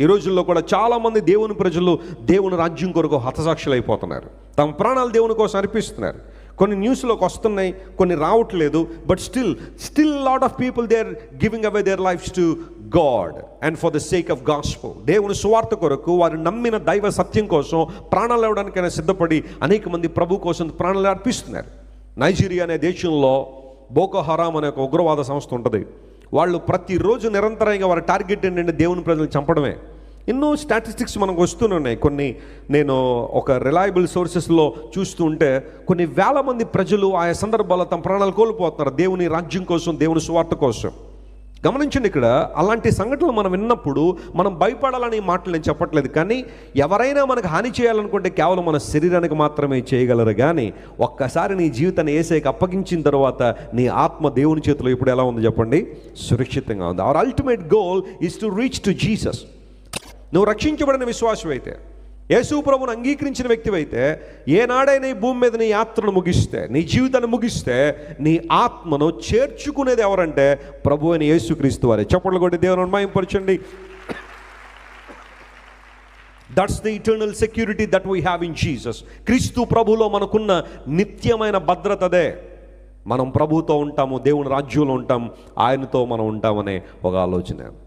ఈ రోజుల్లో కూడా చాలామంది దేవుని ప్రజలు దేవుని రాజ్యం కొరకు హతసాక్షులు అయిపోతున్నారు. తమ ప్రాణాలు దేవుని కోసం అర్పిస్తున్నారు. కొన్ని న్యూస్లోకి వస్తున్నాయి, కొన్ని రావట్లేదు. But still lot of people they are giving away their lives to god and for the sake of gospel. దేవుని సువార్త కొరకు వారు నమ్మిన దైవ సత్యం కోసం ప్రాణాలు ఇవ్వడానికైనా సిద్ధపడి అనేక మంది ప్రభు కోసం ప్రాణాలు అర్పిస్తున్నారు. నైజీరియా అనే దేశంలో బోకో హరామ్ అనే ఒక ఉగ్రవాద సంస్థ ఉంటుంది. వాళ్ళు ప్రతిరోజు నిరంతరంగా వారి టార్గెట్ ఏంటంటే దేవుని ప్రజలు చంపడమే. ఎన్నో స్టాటిస్టిక్స్ మనకు వస్తూనే కొన్ని నేను ఒక రిలయబుల్ సోర్సెస్లో చూస్తూ ఉంటే కొన్ని వేల మంది ప్రజలు ఆయా సందర్భాల్లో తమ ప్రాణాలు కోల్పోతున్నారు దేవుని రాజ్యం కోసం, దేవుని సువార్త కోసం. గమనించండి, ఇక్కడ అలాంటి సంఘటనలు మనం విన్నప్పుడు మనం భయపడాలని మాటలు నేను చెప్పట్లేదు. కానీ ఎవరైనా మనకు హాని చేయాలనుకుంటే కేవలం మన శరీరానికి మాత్రమే చేయగలరు. కానీ ఒక్కసారి నీ జీవితాన్ని యేసుకి అప్పగించిన తర్వాత నీ ఆత్మ దేవుని చేతిలో ఇప్పుడు ఎలా ఉంది చెప్పండి? సురక్షితంగా ఉంది. Hour ultimate goal is to reach to Jesus. నువ్వు రక్షించబడిన విశ్వాసం అయితే, యేసు ప్రభువును అంగీకరించిన వ్యక్తివైతే, ఏనాడైనా ఈ భూమి మీద నీ యాత్రను ముగిస్తే, నీ జీవితాన్ని ముగిస్తే, నీ ఆత్మను చేర్చుకునేది ఎవరంటే ప్రభు అయిన యేసుక్రీస్తు వారే. చప్పట్లు కొట్టి దేవుని మహిమపరచండి. That's the eternal security that we have in Jesus. క్రీస్తు ప్రభులో మనకున్న నిత్యమైన భద్రతదే. మనం ప్రభుతో ఉంటాము, దేవుని రాజ్యంలో ఉంటాం, ఆయనతో మనం ఉంటామనే ఒక ఆలోచన.